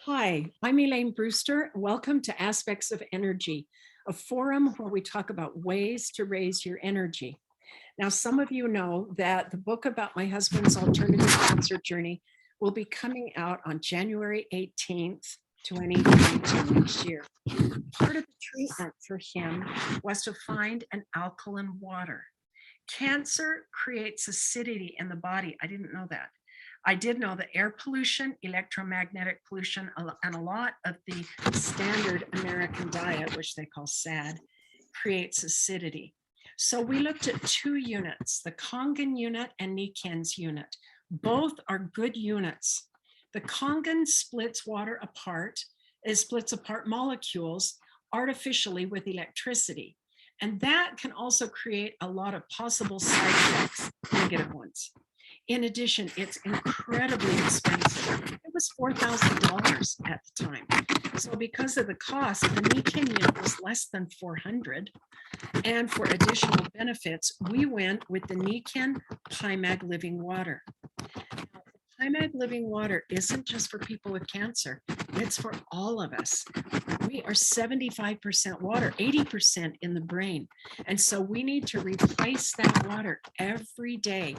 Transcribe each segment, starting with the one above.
Hi, I'm Elaine Brewster. Welcome to Aspects of Energy, a forum where we talk about ways to raise your energy. Now, some of you know that the book about my husband's alternative cancer journey will be coming out on January 18th, 2022 next year. Part of the treatment for him was to find an alkaline water. Cancer creates acidity in the body. I didn't know that. I did know that air pollution, electromagnetic pollution, and a lot of the standard American diet, which they call SAD, creates acidity. So we looked at two units, the Kangen unit and Nikken's unit. Both are good units. The Kangen splits water apart, it splits apart molecules artificially with electricity. And that can also create a lot of possible side effects, negative ones. In addition, it's incredibly expensive. It was $4,000 at the time. So because of the cost, the Nikken unit was less than 400. And for additional benefits, we went with the Nikken PiMag Living Water. PiMag Living Water isn't just for people with cancer, it's for all of us. We are 75% water, 80% in the brain. And so we need to replace that water every day.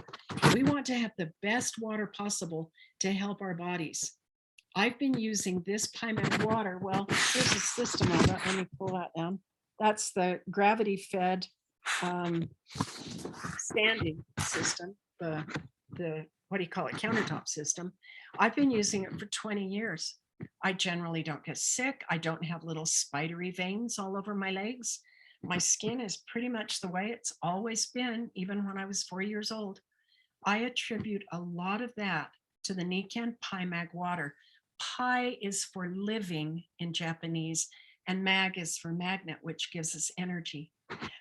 We want to have the best water possible to help our bodies. I've been using this PiMag water. Well, here's a system of it. Let me pull that down. That's the gravity fed standing system, the what do you call it, countertop system. I've been using it for 20 years. I generally don't get sick. I don't have little spidery veins all over my legs. My skin is pretty much the way it's always been, even when I was 4 years old. I attribute a lot of that to the Nikken PiMag water. Pi is for living in Japanese, and mag is for magnet, which gives us energy.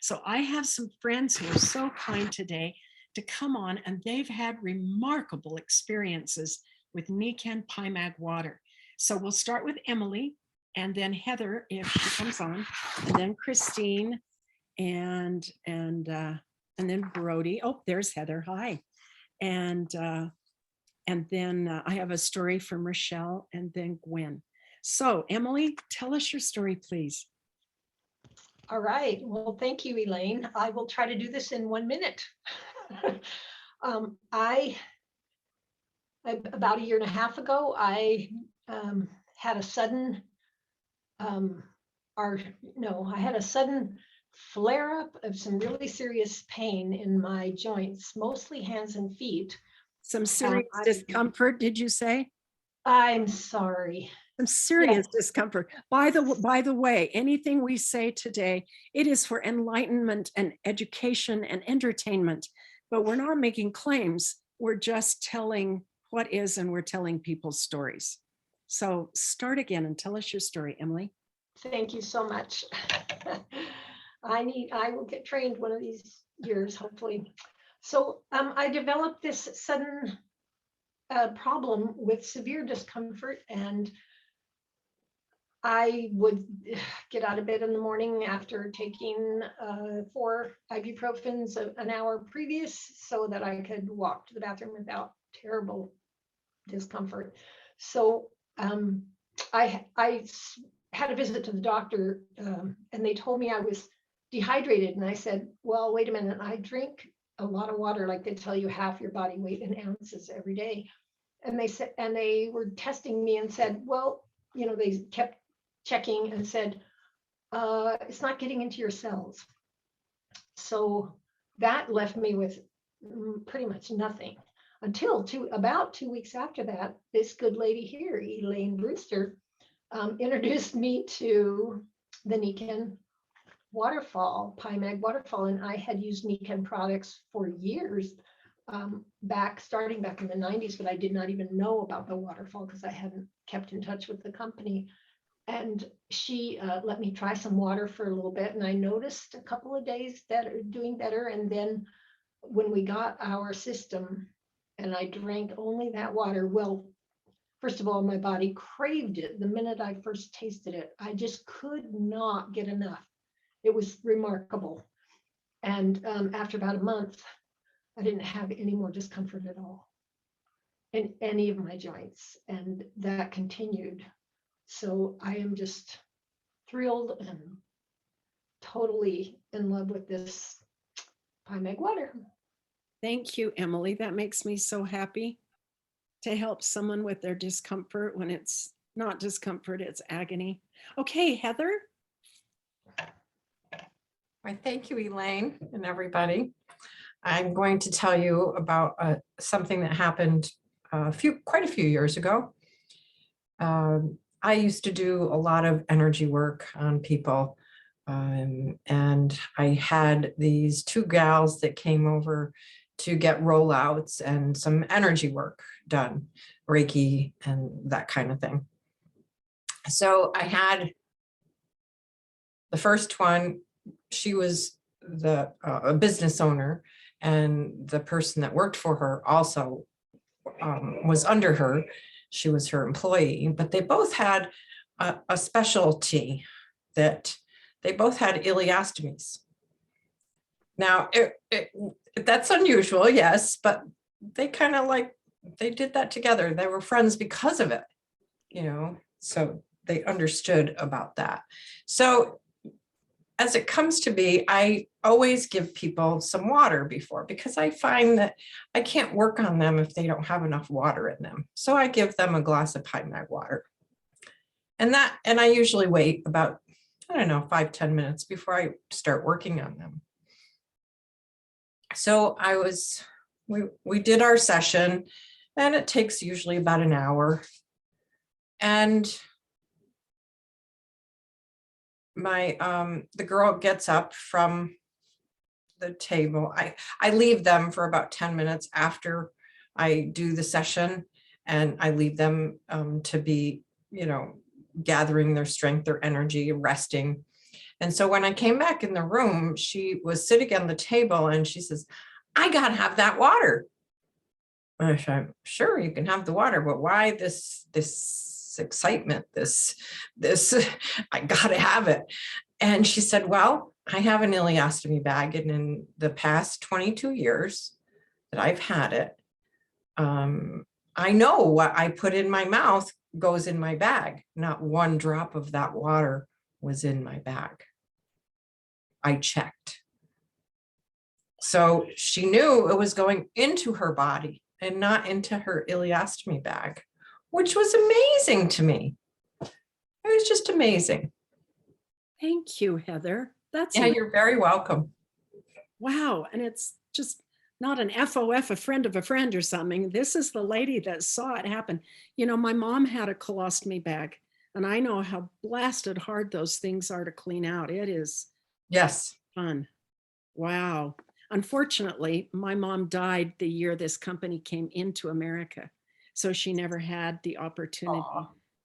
So I have some friends who are so kind today to come on, and they've had remarkable experiences with Nikken PiMag water. So we'll start with Emily, and then Heather, if she comes on, and then Christine, and then Brody. Oh, there's Heather. Hi. And then I have a story from Rachelle, and then Gwen. So Emily, tell us your story, please. All right. Well, thank you, Elaine. I will try to do this in 1 minute. I about a year and a half ago, I had a sudden, I had a sudden flare up of some really serious pain in my joints, mostly hands and feet. Some serious discomfort, did you say? I'm sorry. Some serious discomfort. By the way, anything we say today, it is for enlightenment and education and entertainment, but we're not making claims. We're just telling what is, and we're telling people's stories. So start again and tell us your story, Emily. Thank you so much. I will get trained one of these years, hopefully. So I developed this sudden problem with severe discomfort, and I would get out of bed in the morning after taking 4 ibuprofens an hour previous so that I could walk to the bathroom without terrible discomfort. So I had a visit to the doctor, and they told me I was dehydrated. And I said, well, wait a minute, I drink a lot of water, like they tell you half your body weight in ounces every day. And they were testing me and said, well, they kept checking and said, it's not getting into your cells. So that left me with pretty much nothing until about 2 weeks after that. This good lady here, Elaine Brewster, introduced me to the Nikken PiMag waterfall, and I had used Nikken products for years, starting back in the 90s, but I did not even know about the waterfall because I hadn't kept in touch with the company. And she let me try some water for a little bit, and I noticed a couple of days that are doing better. And then when we got our system and I drank only that water, well, first of all, my body craved it the minute I first tasted it. I just could not get enough. It was remarkable. And after about a month, I didn't have any more discomfort at all in any of my joints. And that continued So I am just thrilled and totally in love with this PiMag water. Thank you, Emily. That makes me so happy to help someone with their discomfort when it's not discomfort, it's agony. Okay, Heather. Why, thank you, Elaine and everybody. I'm going to tell you about something that happened quite a few years ago. I used to do a lot of energy work on people, and I had these two gals that came over to get rollouts and some energy work done, Reiki and that kind of thing. So I had the first one. She was a business owner, and the person that worked for her also was under her. She was her employee, but they both had a specialty that they both had ileostomies. Now, that's unusual, yes, but they kind of they did that together. They were friends because of it, so they understood about that. So as it comes to be, I always give people some water before, because I find that I can't work on them if they don't have enough water in them. So I give them a glass of PiMag water. And I usually wait about, 5-10 minutes before I start working on them. So we did our session, and it takes usually about an hour. And the girl gets up from the table. I leave them for about 10 minutes after I do the session, and I leave them to be, gathering their strength, their energy, resting. And so when I came back in the room, she was sitting on the table and she says, "I gotta have that water." And I said, "Sure, you can have the water, but why this excitement, this I gotta have it?" And she said, "Well, I have an ileostomy bag, and in the past 22 years that I've had it, I know what I put in my mouth goes in my bag. Not one drop of that water was in my bag. I checked." So she knew it was going into her body and not into her ileostomy bag, which was amazing to me. It was just amazing. Thank you, Heather. Yeah, you're very welcome. Wow. And it's just not an FOF, a friend of a friend or something. This is the lady that saw it happen. My mom had a colostomy bag, and I know how blasted hard those things are to clean out. It is Yes. fun. Wow. Unfortunately, my mom died the year this company came into America, so she never had the opportunity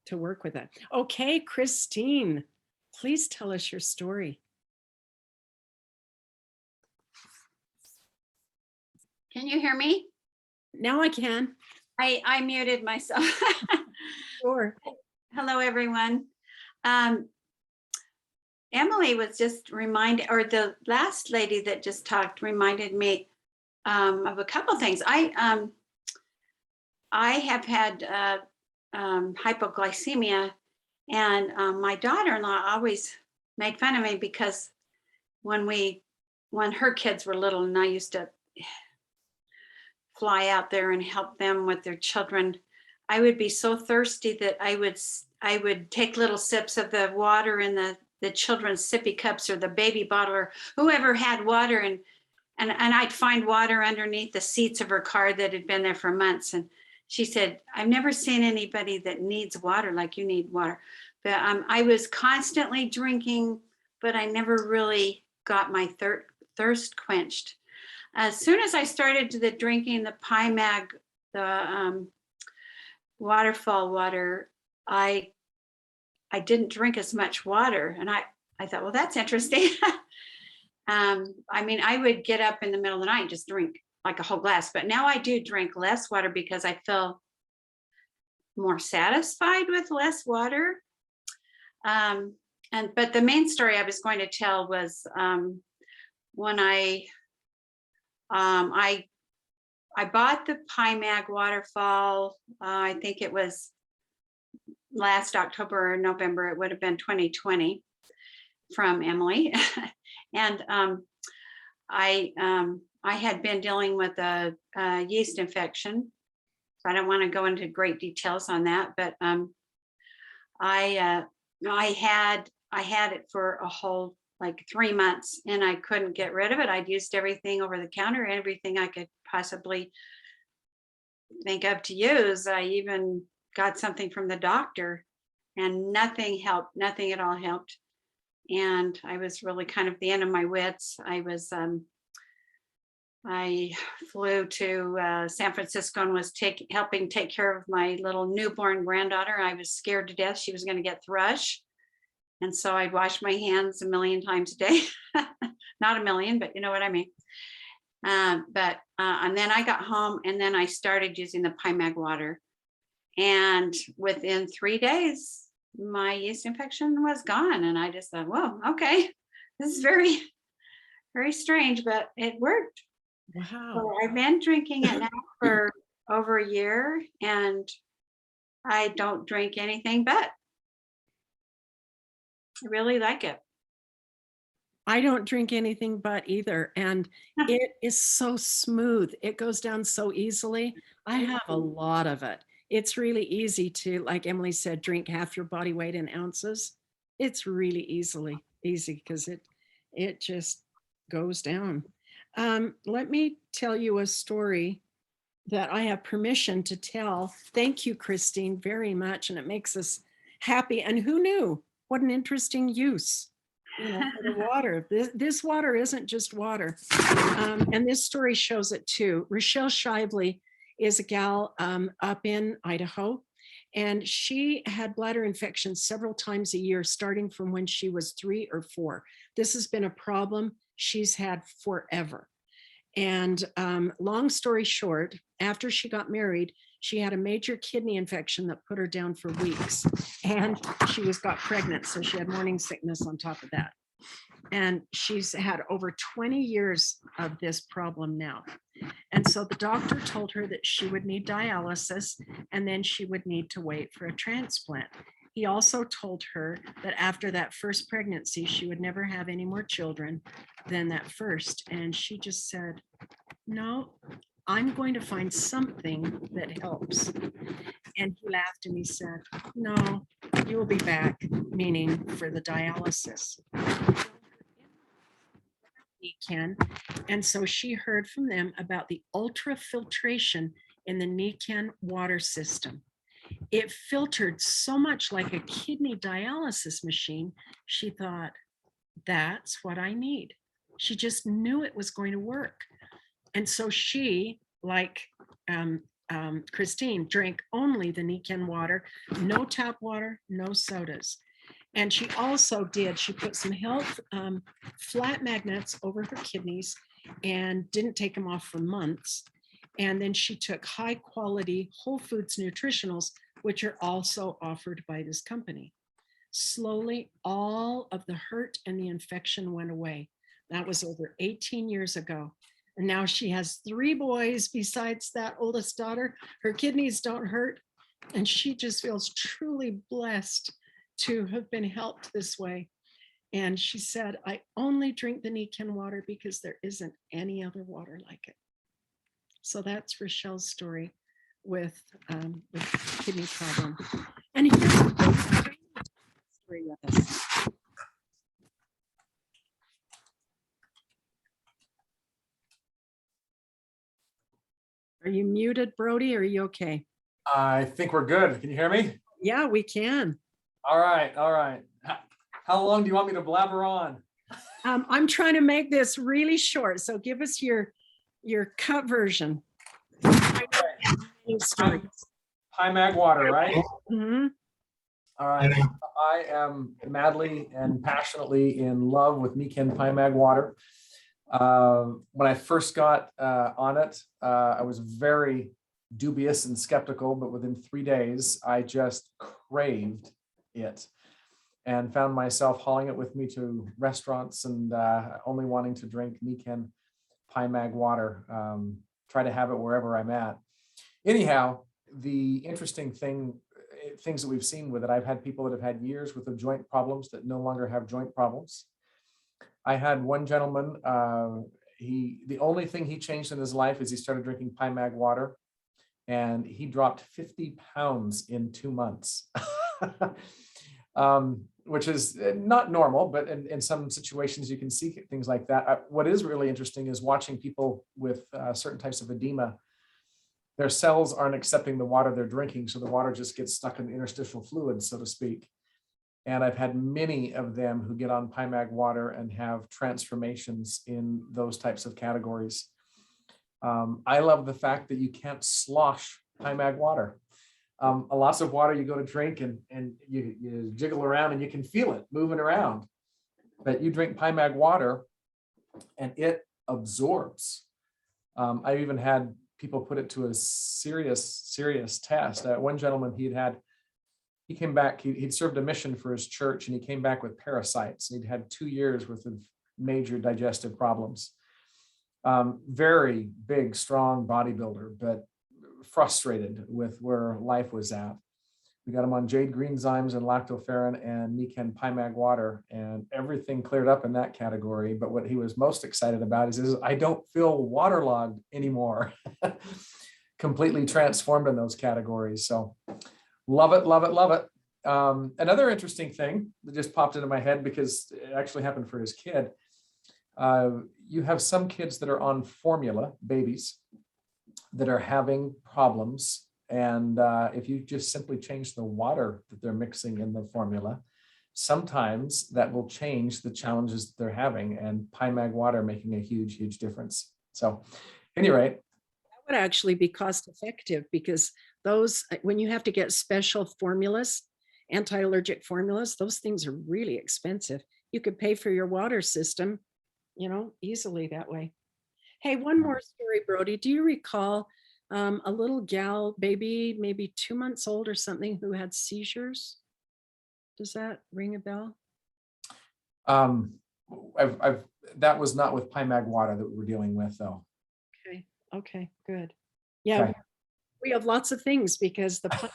to work with it. Okay, Christine, please tell us your story. Can you hear me? Now I can. I muted myself. Sure. Hello, everyone. Emily was just reminded, or the last lady that just talked reminded me of a couple of things. I have had hypoglycemia, and my daughter-in-law always made fun of me because when her kids were little and I used to fly out there and help them with their children, I would be so thirsty that I would take little sips of the water in the children's sippy cups or the baby bottle or whoever had water, and I'd find water underneath the seats of her car that had been there for months. And she said, "I've never seen anybody that needs water like you need water." But I was constantly drinking, but I never really got my thirst quenched. As soon as I started drinking the PiMag, the waterfall water, I didn't drink as much water. And I thought, well, that's interesting. I would get up in the middle of the night and just drink like a whole glass, but now I do drink less water because I feel more satisfied with less water. But the main story I was going to tell was when I bought the PiMag waterfall. I think it was last October or November, it would have been 2020 from Emily. And I had been dealing with a yeast infection. So I don't want to go into great details on that, but I had it for a whole like 3 months, and I couldn't get rid of it. I'd used everything over the counter, everything I could possibly think of to use. I even got something from the doctor, and nothing helped. Nothing at all helped. And I was really kind of the end of my wits. I flew to San Francisco and was helping take care of my little newborn granddaughter. I was scared to death she was going to get thrush. And so I'd wash my hands a million times a day. Not a million, but you know what I mean. And then I got home, and then I started using the PiMag water. And within 3 days, my yeast infection was gone. And I just thought, whoa, okay, this is very, very strange, but it worked. Wow. So I've been drinking it now for over a year, and I don't drink anything but. I really like it. I don't drink anything but either. And it is so smooth. It goes down so easily. I have a lot of it. It's really easy to, like Emily said, drink half your body weight in ounces. It's really easy because it just goes down. Let me tell you a story that I have permission to tell. Thank you, Christine, very much. And it makes us happy. And who knew? What an interesting use, for the water. This water isn't just water. And this story shows it too. Rachelle Shively is a gal up in Idaho, and she had bladder infections several times a year, starting from when she was 3 or 4. This has been a problem she's had forever. And long story short, after she got married, she had a major kidney infection that put her down for weeks, and she got pregnant. So she had morning sickness on top of that. And she's had over 20 years of this problem now. And so the doctor told her that she would need dialysis, and then she would need to wait for a transplant. He also told her that after that first pregnancy, she would never have any more children than that first. And she just said, no, I'm going to find something that helps. And he laughed and he said, no, you'll be back, meaning for the dialysis. Nikken. And so she heard from them about the ultrafiltration in the Nikken water system. It filtered so much like a kidney dialysis machine. She thought, that's what I need. She just knew it was going to work. And so she, like Christine, drank only the Nikken water, no tap water, no sodas. And she also she put some health flat magnets over her kidneys and didn't take them off for months. And then she took high quality whole foods nutritionals, which are also offered by this company. Slowly, all of the hurt and the infection went away. That was over 18 years ago. And now she has 3 boys besides that oldest daughter. Her kidneys don't hurt. And she just feels truly blessed to have been helped this way. And she said, I only drink the Nikken water because there isn't any other water like it. So that's Rachelle's story with kidney problem. And here's the story with us. Are you muted, Brody? Are you okay? I think we're good. Can you hear me? Yeah, we can. All right. All right. How long do you want me to blabber on? I'm trying to make this really short. So give us your cut version. PiMag water, right? Mm-hmm. All right. I am madly and passionately in love with Nikken PiMag water. When I first got on it, I was very dubious and skeptical, but within 3 days, I just craved it and found myself hauling it with me to restaurants and only wanting to drink Nikken PiMag water. Try to have it wherever I'm at. Anyhow, the interesting thing, things that we've seen with it. I've had people that have had years worth of joint problems that no longer have joint problems. I had one gentleman, the only thing he changed in his life is he started drinking PiMag water, and he dropped 50 pounds in 2 months. Which is not normal, but in some situations you can see things like that. What is really interesting is watching people with certain types of edema. Their cells aren't accepting the water they're drinking, so the water just gets stuck in the interstitial fluid, so to speak. And I've had many of them who get on PiMag water and have transformations in those types of categories. I love the fact that you can't slosh PiMag water. Lots of water you go to drink and you jiggle around and you can feel it moving around. But you drink PiMag water and it absorbs. I've even had people put it to a serious test. One gentleman, he came back, he'd served a mission for his church, and he came back with parasites. He'd had 2 years worth of major digestive problems. Very big, strong bodybuilder, but frustrated with where life was at. We got him on jade green zymes and lactoferrin and Nikken PiMag water, and everything cleared up in that category. But what he was most excited about is I don't feel waterlogged anymore. Completely transformed in those categories. So love it, love it, love it. Another interesting thing that just popped into my head, because it actually happened for his kid. You have some kids that are on formula, babies, that are having problems. And if you just simply change the water that they're mixing in the formula, sometimes that will change the challenges that they're having, and PiMag water making a huge, huge difference. So at any rate, That would actually be cost effective, because those, when you have to get special formulas, anti-allergic formulas, those things are really expensive. You could pay for your water system, easily that way. Hey, one more story, Brody. Do you recall a little gal, baby, maybe 2 months old or something, who had seizures? Does that ring a bell? that was not with PiMag water that we were dealing with, though. Okay, good. Yeah, Okay. we have lots of things, because the PiMag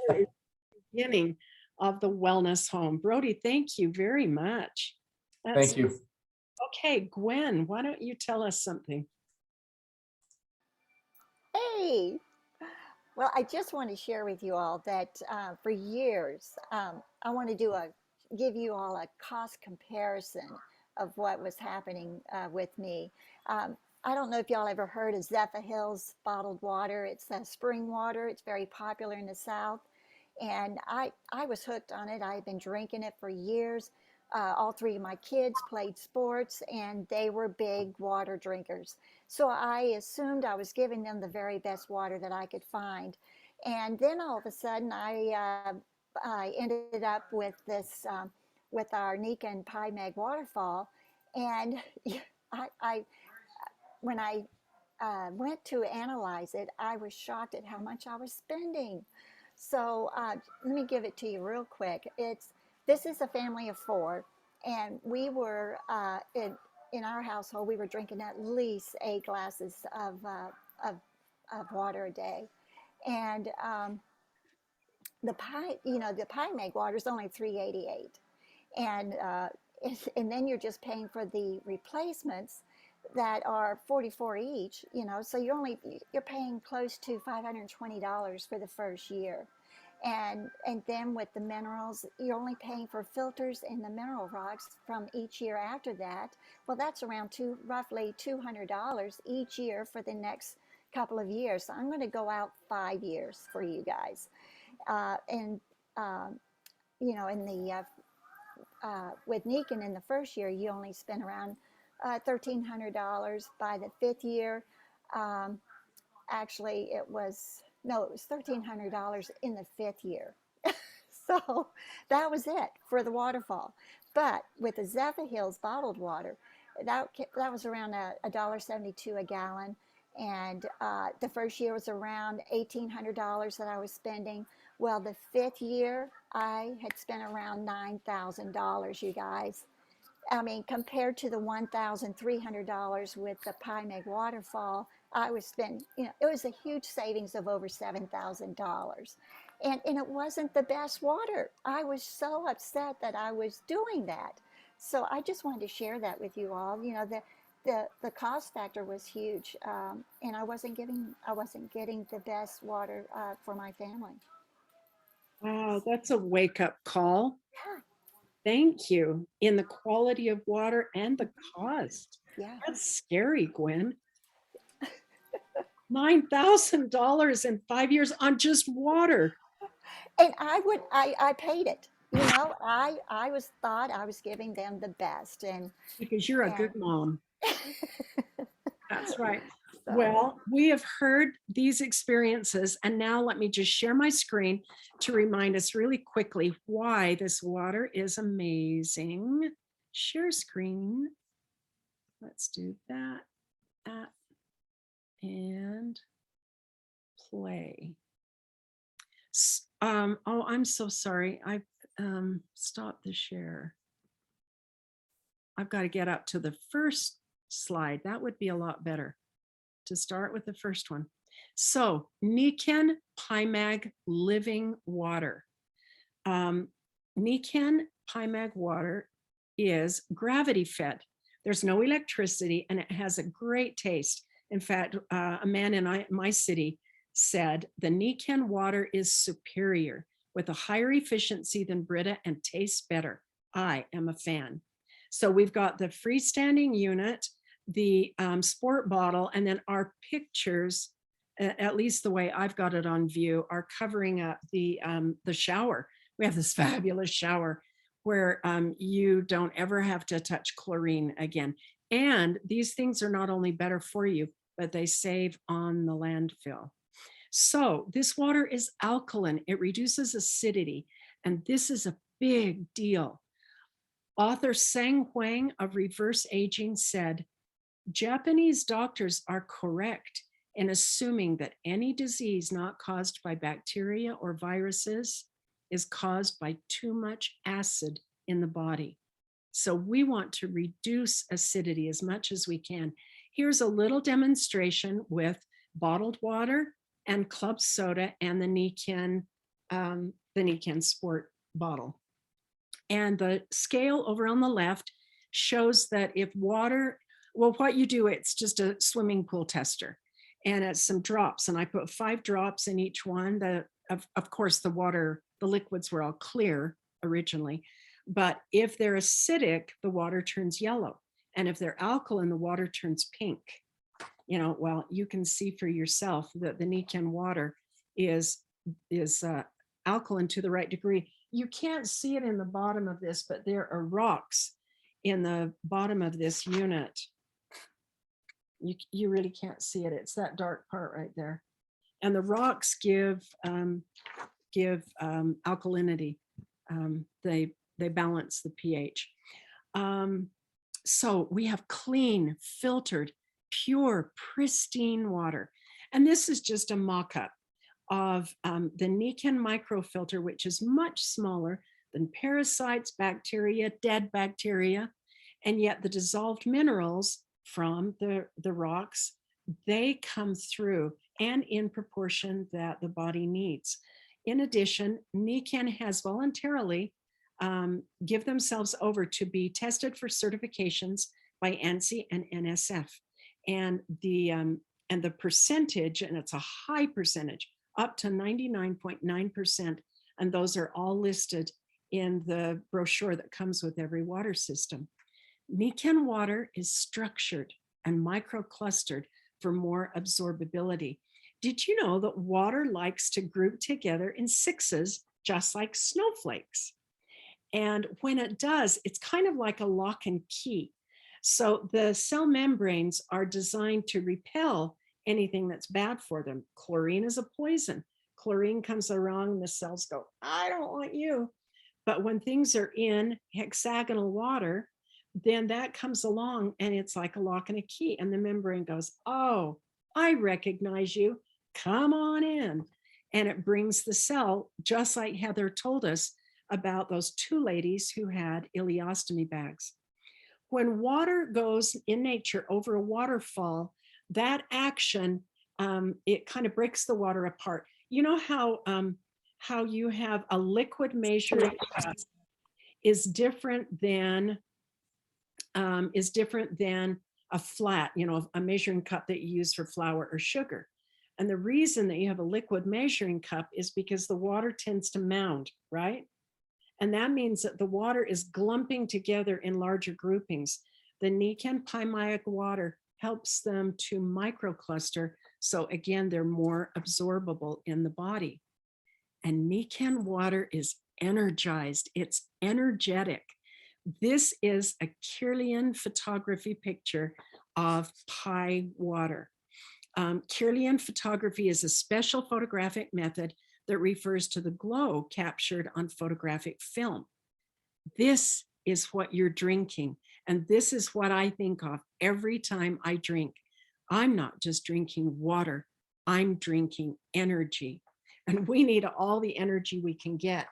water is the beginning of the wellness home. Brody, thank you very much. Thank you. Okay, Gwen, why don't you tell us something? Hey, well, I just want to share with you all that for years, I want to give you all a cost comparison of what was happening with me. I don't know if y'all ever heard of Zephyr Hills bottled water. It's spring water. It's very popular in the South. And I was hooked on it. I had been drinking it for years. All three of my kids played sports, and they were big water drinkers. So I assumed I was giving them the very best water that I could find. And then all of a sudden, I ended up with this, with our Nikken PiMag waterfall. And I when I went to analyze it, I was shocked at how much I was spending. So let me give it to you real quick. This is a family of four, and we were in our household, we were drinking at least 8 glasses of water a day, and the PiMag water is only $3.88, and and then you're just paying for the replacements that are $44 each. So you're paying close to $520 for the first year. And then with the minerals, you're only paying for filters and the mineral rocks from each year after that. Well, that's around roughly $200 each year for the next couple of years. So I'm going to go out 5 years for you guys. In the with Nikken in the first year, you only spend around $1,300. By the 5th year, actually it was $1,300 in the 5th year. So that was it for the waterfall. But with the Zephyr Hills bottled water, that was around $1.72 a gallon. And the first year was around $1,800 that I was spending. Well, the 5th year, I had spent around $9,000, you guys. I mean, compared to the $1,300 with the PiMag waterfall, I was spending, it was a huge savings of over $7,000. and it wasn't the best water. I was so upset that I was doing that. So I just wanted to share that with you all. You know, the cost factor was huge, and I wasn't getting the best water for my family. Wow, that's a wake up call. Yeah, Thank you. In the quality of water and the cost. yeah. That's scary, Gwen. $9,000 in 5 years on just water. And I paid it. You know, I was thought I was giving them the best, Because you're a and good mom. That's right. so Well, we have heard these experiences, and now let me just share my screen to remind us really quickly why this water is amazing. Share screen. Let's do that, and play. Oh, I'm so sorry. I've stopped the share. I've got to get up to the first slide. That would be a lot better to start with the first one. So Nikken PiMag living water. Nikken PiMag water is gravity fed. There's no electricity and it has a great taste. In fact, a man in my city said the Nikken water is superior with a higher efficiency than Brita and tastes better. I am a fan. So we've got the freestanding unit, the sport bottle, and then our pictures, at least the way I've got it on view, are covering up the shower. We have this fabulous shower where you don't ever have to touch chlorine again. And these things are not only better for you, but they save on the landfill. So this water is alkaline. It reduces acidity. And this is a big deal. Author Sang Huang of Reverse Aging said, Japanese doctors are correct in assuming that any disease not caused by bacteria or viruses is caused by too much acid in the body. So we want to reduce acidity as much as we can. Here's a little demonstration with bottled water and club soda and the Nikken sport bottle. And the scale over on the left shows that if water, well, what you do, it's just a swimming pool tester. And it's some drops. And I put 5 drops in each one. Of course, the liquids were all clear originally. But if they're acidic, the water turns yellow. And if they're alkaline, the water turns pink. You know, well, you can see for yourself that the Nikken water is alkaline to the right degree. You can't see it in the bottom of this, but there are rocks in the bottom of this unit. You really can't see it. It's that dark part right there. And the rocks give alkalinity. They balance the pH. So we have clean, filtered, pure, pristine water. And this is just a mock-up of the Nikken microfilter, which is much smaller than parasites, bacteria, dead bacteria, and yet the dissolved minerals from the rocks, they come through and in proportion that the body needs. In addition, Nikken has voluntarily give themselves over to be tested for certifications by ANSI and NSF. And the percentage, and it's a high percentage, up to 99.9%, and those are all listed in the brochure that comes with every water system. Nikken water is structured and microclustered for more absorbability. Did you know that water likes to group together in 6s, just like snowflakes? And when it does, it's kind of like a lock and key. So the cell membranes are designed to repel anything that's bad for them. Chlorine is a poison. Chlorine comes around and the cells go, I don't want you. But when things are in hexagonal water, then that comes along and it's like a lock and a key. And the membrane goes, oh, I recognize you. Come on in. And it brings the cell, just like Heather told us about those 2 ladies who had ileostomy bags. When water goes in nature over a waterfall, that action, it kind of breaks the water apart. You know how you have a liquid measuring cup is different than a flat, a measuring cup that you use for flour or sugar. And the reason that you have a liquid measuring cup is because the water tends to mound, right? And that means that the water is glumping together in larger groupings. The Nikken PiMag water helps them to microcluster. So again, they're more absorbable in the body. And Nikken water is energized. It's energetic. This is a Kirlian photography picture of Pi water. Kirlian photography is a special photographic method that refers to the glow captured on photographic film. This is what you're drinking. And this is what I think of every time I drink. I'm not just drinking water, I'm drinking energy. And we need all the energy we can get.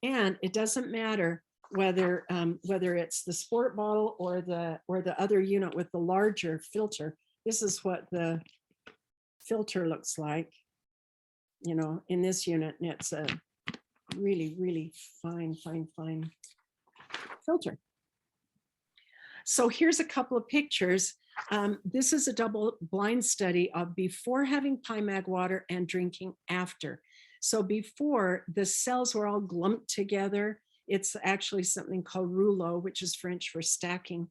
And it doesn't matter whether it's the sport bottle or the other unit with the larger filter. This is what the filter looks like, in this unit, and it's a really, really fine filter. So here's a couple of pictures. This is a double blind study of before having PiMag water and drinking after. So before, the cells were all glumped together. It's actually something called rouleau, which is French for stacking.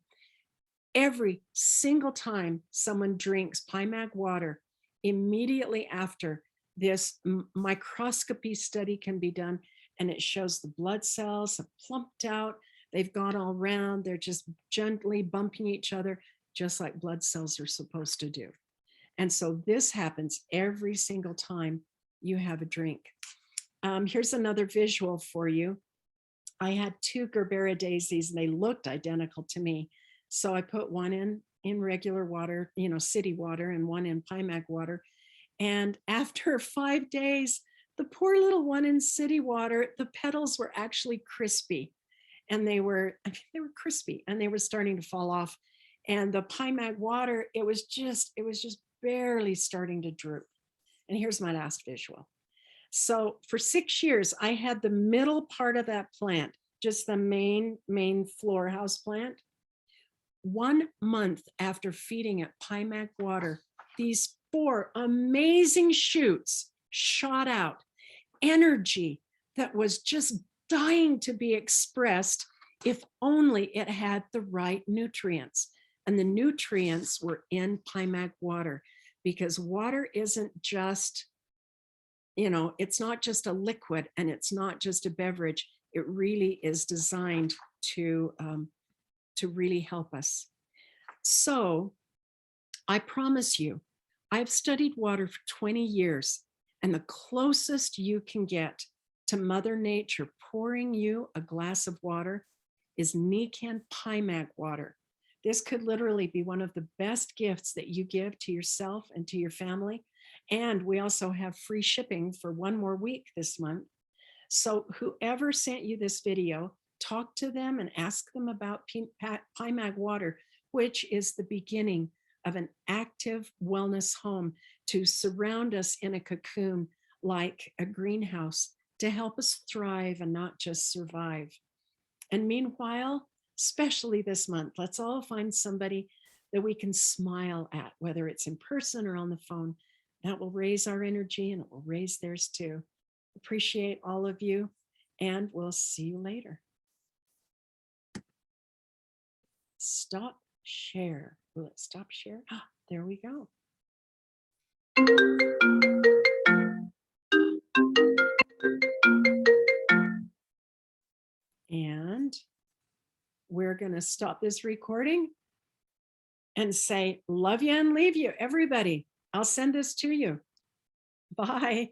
Every single time someone drinks PiMag water, immediately after, this microscopy study can be done, and it shows the blood cells have plumped out. They've gone all around. They're just gently bumping each other, just like blood cells are supposed to do. And so this happens every single time you have a drink. Here's another visual for you. I had 2 Gerbera daisies, and they looked identical to me. So I put one in regular water, city water, and one in PiMag water. And after 5 days, the poor little one in city water, the petals were actually crispy. And they were crispy, and they were starting to fall off. And the PiMag water, it was just barely starting to droop. And here's my last visual. So for 6 years, I had the middle part of that plant, just the main floor house plant. 1 month after feeding it PiMag water, these 4 amazing shoots shot out, energy that was just dying to be expressed if only it had the right nutrients. And the nutrients were in PiMag water, because water isn't just, it's not just a liquid, and it's not just a beverage. It really is designed to really help us. So I promise you, I've studied water for 20 years, and the closest you can get to Mother Nature pouring you a glass of water is Nikken PiMag water. This could literally be one of the best gifts that you give to yourself and to your family. And we also have free shipping for 1 more week this month. So whoever sent you this video, talk to them and ask them about PiMag water, which is the beginning of an active wellness home to surround us in a cocoon like a greenhouse to help us thrive and not just survive. And meanwhile, especially this month, let's all find somebody that we can smile at, whether it's in person or on the phone. That will raise our energy, and it will raise theirs too. Appreciate all of you, and we'll see you later. Stop share. Will it stop share? Ah, there we go. And we're going to stop this recording and say, love you and leave you, everybody. I'll send this to you. Bye.